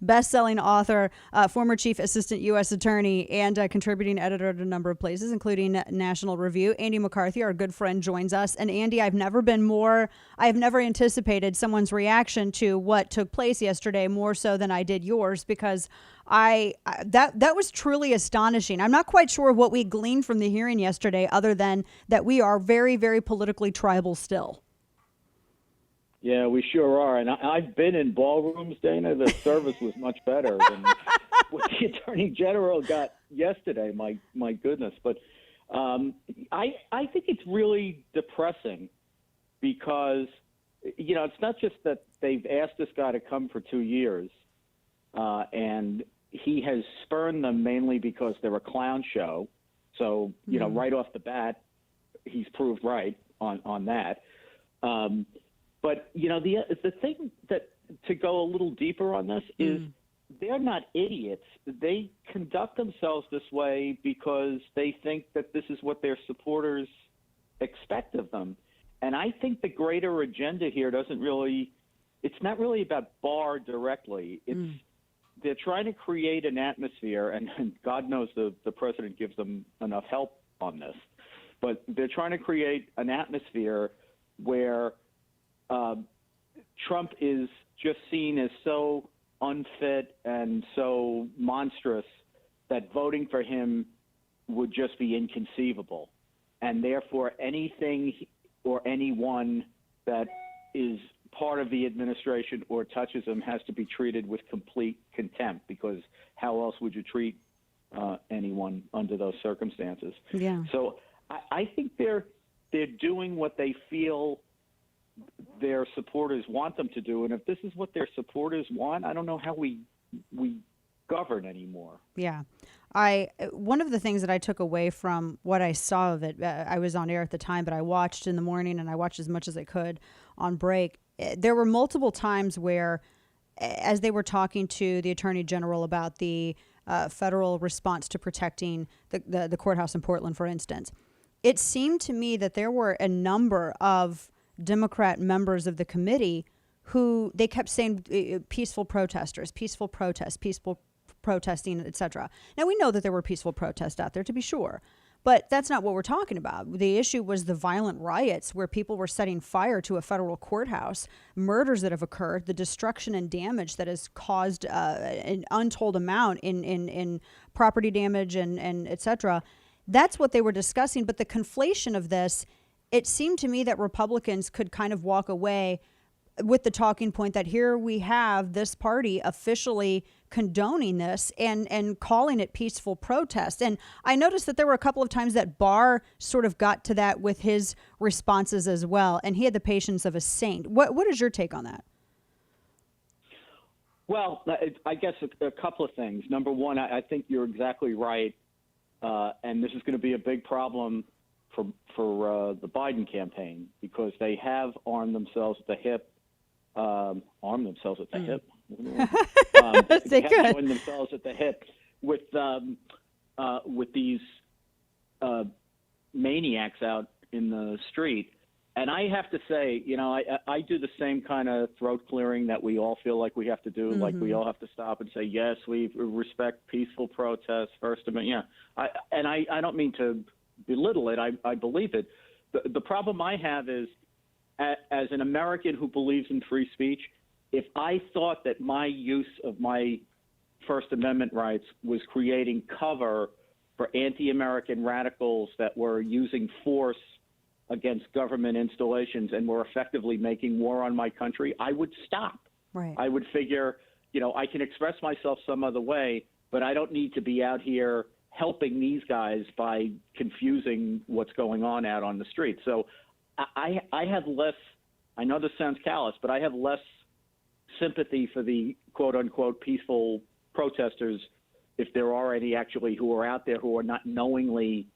best-selling author, former chief assistant U.S. attorney, and contributing editor at a number of places, including National Review. Andy McCarthy, our good friend, joins us. And Andy, I've never anticipated someone's reaction to what took place yesterday more so than I did yours, because that was truly astonishing. I'm not quite sure what we gleaned from the hearing yesterday, other than that we are very, very politically tribal still. Yeah, we sure are. And I've been in ballrooms, Dana. The service was much better than what the Attorney General got yesterday. My goodness. But I think it's really depressing because, it's not just that they've asked this guy to come for 2 years and he has spurned them mainly because they're a clown show. So, right off the bat, he's proved right on that. But, the thing that to go a little deeper on this is they're not idiots. They conduct themselves this way because they think that this is what their supporters expect of them. And I think the greater agenda here it's not really about Barr directly. They're trying to create an atmosphere, and God knows the president gives them enough help on this, but they're trying to create an atmosphere where Trump is just seen as so unfit and so monstrous that voting for him would just be inconceivable. And therefore, anything or anyone that is part of the administration or touches him has to be treated with complete contempt, because how else would you treat anyone under those circumstances? Yeah. So I think they're doing what they feel their supporters want them to do, and if this is what their supporters want, I don't know how we govern anymore. Yeah. One of the things that I took away from what I saw of it, I was on air at the time, but I watched in the morning and I watched as much as I could on break. There were multiple times where, as they were talking to the Attorney General about the federal response to protecting the courthouse in Portland, for instance, it seemed to me that there were a number of Democrat members of the committee who they kept saying peaceful protesters, peaceful protests, peaceful protesting, etc. Now, we know that there were peaceful protests out there, to be sure, but that's not what we're talking about. The issue was the violent riots where people were setting fire to a federal courthouse, murders that have occurred, the destruction and damage that has caused an untold amount in property damage and etc. That's what they were discussing. But the conflation of this, it seemed to me that Republicans could kind of walk away with the talking point that here we have this party officially condoning this and calling it peaceful protest. And I noticed that there were a couple of times that Barr sort of got to that with his responses as well, and he had the patience of a saint. What is your take on that? Well, I guess a couple of things. Number one, I think you're exactly right, and this is going to be a big problem for the Biden campaign, because they have armed themselves at the hip. They have joined themselves at the hip with these maniacs out in the street. And I have to say, I do the same kind of throat clearing that we all feel like we have to do. Like we all have to stop and say, yes, we respect peaceful protests, First Amendment. Yeah. I don't mean to belittle it. I believe it. The problem I have is, as an American who believes in free speech, if I thought that my use of my First Amendment rights was creating cover for anti-American radicals that were using force against government installations and were effectively making war on my country, I would stop. Right. I would figure, I can express myself some other way, but I don't need to be out here helping these guys by confusing what's going on out on the street. So I have less, I know this sounds callous, but I have less sympathy for the quote-unquote peaceful protesters, if there are any actually who are out there who are not knowingly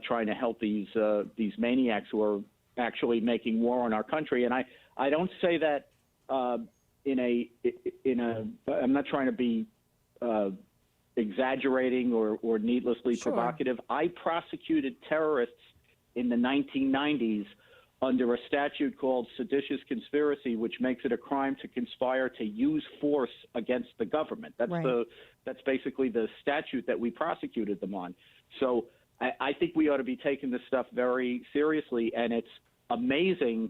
trying to help these maniacs who are actually making war on our country. And I don't say that in a I'm not trying to be exaggerating or needlessly Sure. provocative. I prosecuted terrorists in the 1990s under a statute called seditious conspiracy, which makes it a crime to conspire to use force against the government. That's basically the statute that we prosecuted them on. So I think we ought to be taking this stuff very seriously, and it's amazing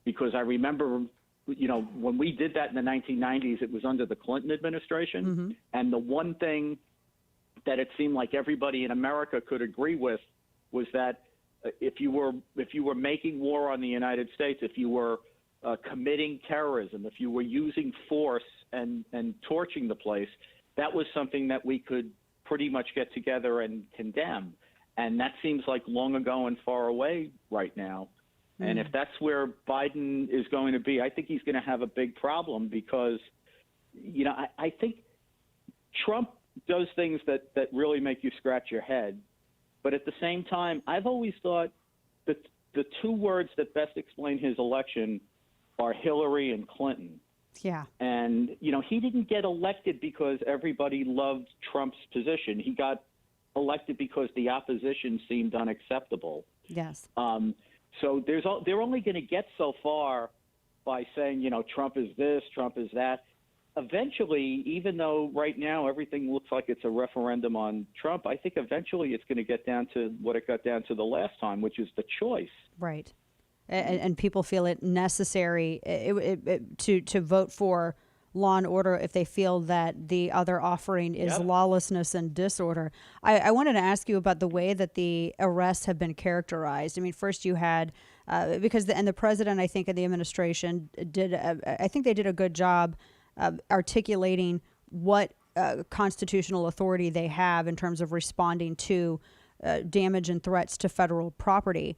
because I remember, when we did that in the 1990s, it was under the Clinton administration, and the one thing that it seemed like everybody in America could agree with was that if you were making war on the United States, if you were committing terrorism, if you were using force and torching the place, that was something that we could pretty much get together and condemn. And that seems like long ago and far away right now. And if that's where Biden is going to be, I think he's going to have a big problem because, I think Trump does things that really make you scratch your head. But at the same time, I've always thought that the two words that best explain his election are Hillary and Clinton. Yeah. And, he didn't get elected because everybody loved Trump's position. He got elected because the opposition seemed unacceptable. Yes. So they're only going to get so far by saying, Trump is this, Trump is that. Eventually, even though right now everything looks like it's a referendum on Trump, I think eventually it's going to get down to what it got down to the last time, which is the choice. Right. And people feel it necessary to vote for law and order if they feel that the other offering is lawlessness and disorder. I wanted to ask you about the way that the arrests have been characterized. I mean, first you had, because the president, I think, and the administration I think they did a good job articulating what constitutional authority they have in terms of responding to damage and threats to federal property.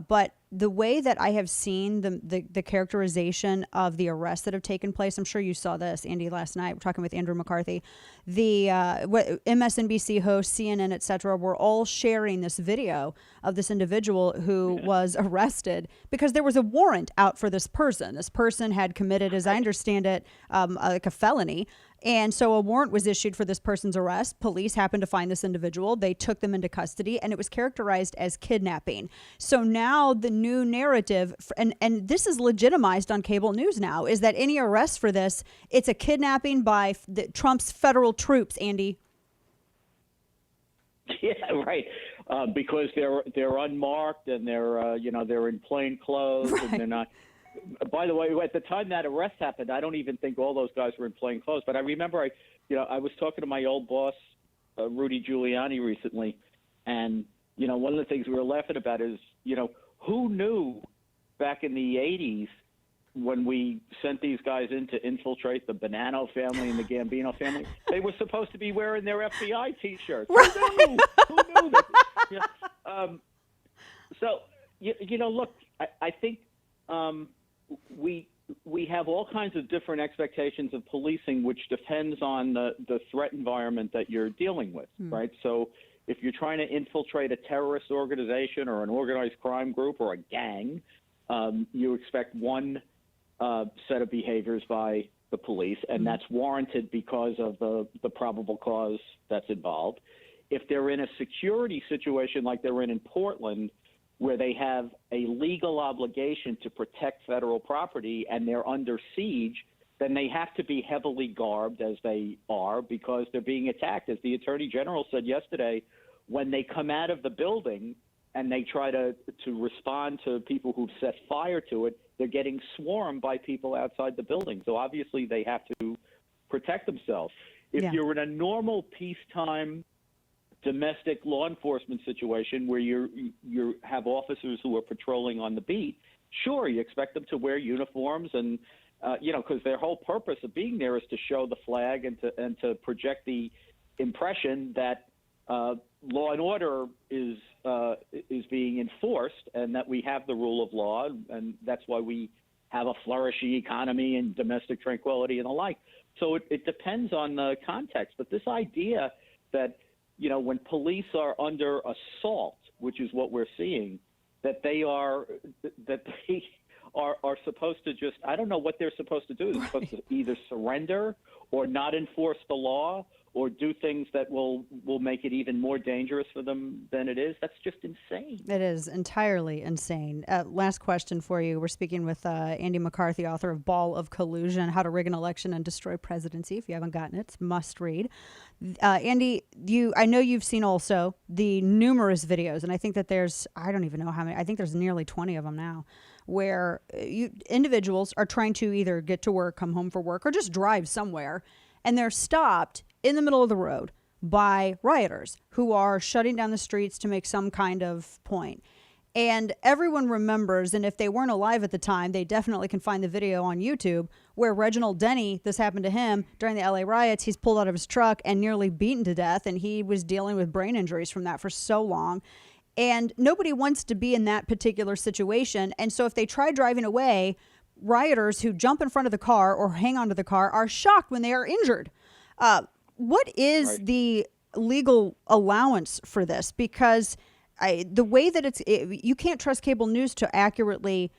But the way that I have seen the characterization of the arrests that have taken place, I'm sure you saw this, Andy, last night. We're talking with Andrew McCarthy. The MSNBC hosts, CNN, et cetera, were all sharing this video of this individual who was arrested because there was a warrant out for this person. This person had committed, as I understand it, like a felony. And so a warrant was issued for this person's arrest. Police happened to find this individual. They took them into custody, and it was characterized as kidnapping. So now the new narrative, and this is legitimized on cable news now, is that any arrest for this, it's a kidnapping by Trump's federal troops, Andy. Yeah, right. Because they're unmarked and they're they're in plain clothes and they're not. By the way, at the time that arrest happened, I don't even think all those guys were in plain clothes. But I remember, I was talking to my old boss, Rudy Giuliani, recently, and one of the things we were laughing about is, who knew back in the '80s when we sent these guys in to infiltrate the Bonanno family and the Gambino family, they were supposed to be wearing their FBI T-shirts. Right. Who knew that? Yeah. So, look, I think. We have all kinds of different expectations of policing, which depends on the threat environment that you're dealing with, right? So if you're trying to infiltrate a terrorist organization or an organized crime group or a gang, you expect one set of behaviors by the police, and that's warranted because of the probable cause that's involved. If they're in a security situation like they're in Portland, where they have a legal obligation to protect federal property and they're under siege, then they have to be heavily garbed as they are because they're being attacked. As the Attorney General said yesterday, when they come out of the building and they try to respond to people who've set fire to it, they're getting swarmed by people outside the building. So obviously they have to protect themselves. If you're in a normal peacetime domestic law enforcement situation where you have officers who are patrolling on the beat, sure, you expect them to wear uniforms and because their whole purpose of being there is to show the flag and to project the impression that law and order is being enforced and that we have the rule of law, and that's why we have a flourishing economy and domestic tranquility and the like. So it depends on the context, but this idea that when police are under assault, which is what we're seeing, that they are supposed to just, I don't know what they're supposed to do. They're supposed to either surrender or not enforce the law or do things that will make it even more dangerous for them than it is. That's just insane. It is entirely insane. Last question for you. We're speaking with Andy McCarthy, author of Ball of Collusion, How to Rig an Election and Destroy Presidency. If you haven't gotten it, it's must read. Andy, I know you've seen also the numerous videos, and I think that I don't even know how many, I think there's nearly 20 of them now, where individuals are trying to either get to work, come home for work, or just drive somewhere, and they're stopped in the middle of the road by rioters who are shutting down the streets to make some kind of point. And everyone remembers, and if they weren't alive at the time, they definitely can find the video on YouTube where Reginald Denny, this happened to him during the LA riots. He's pulled out of his truck and nearly beaten to death, and he was dealing with brain injuries from that for so long. And nobody wants to be in that particular situation. And so if they try driving away, rioters who jump in front of the car or hang onto the car are shocked when they are injured. What is the legal allowance for this? Because the way that you can't trust cable news to accurately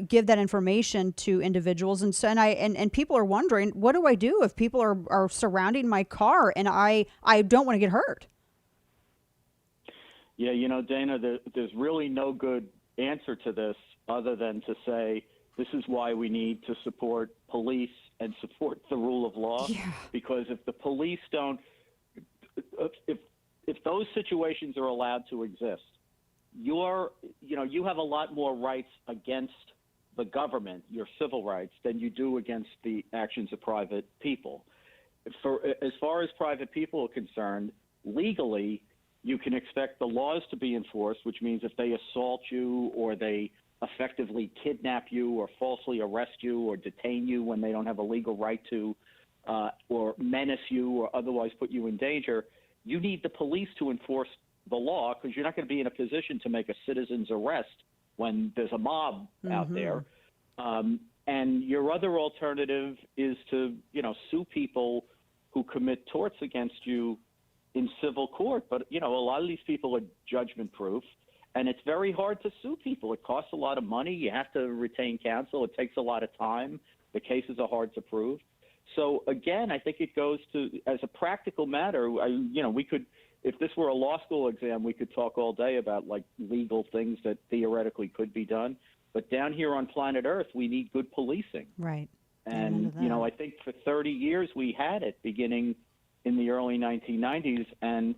give that information to individuals, and so and people are wondering, what do I do if people are surrounding my car and I don't want to get hurt? Yeah, Dana, there's really no good answer to this other than to say this is why we need to support police and support the rule of law. Yeah. Because if the police don't, if those situations are allowed to exist, you have a lot more rights against the government, your civil rights, than you do against the actions of private people. As far as private people are concerned, legally, you can expect the laws to be enforced, which means if they assault you or they effectively kidnap you or falsely arrest you or detain you when they don't have a legal right to, or menace you or otherwise put you in danger, you need the police to enforce the law, because you're not going to be in a position to make a citizen's arrest when there's a mob out there. And your other alternative is to, sue people who commit torts against you in civil court. But, a lot of these people are judgment-proof, and it's very hard to sue people. It costs a lot of money. You have to retain counsel. It takes a lot of time. The cases are hard to prove. So, again, I think it goes to, as a practical matter, we could, if this were a law school exam, we could talk all day about, legal things that theoretically could be done. But down here on planet Earth, we need good policing. Right. And, I think for 30 years we had it, beginning in the early 1990s. And,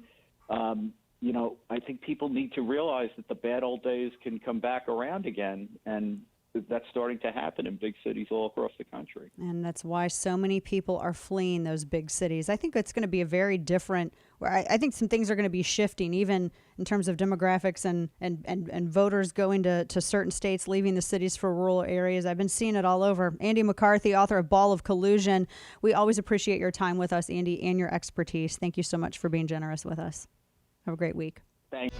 I think people need to realize that the bad old days can come back around again. And that's starting to happen in big cities all across the country. And that's why so many people are fleeing those big cities. I think it's going to be a very different, I think some things are going to be shifting, even in terms of demographics and voters going to certain states, leaving the cities for rural areas. I've been seeing it all over. Andy McCarthy, author of Ball of Collusion. We always appreciate your time with us, Andy, and your expertise. Thank you so much for being generous with us. Have a great week. Thanks.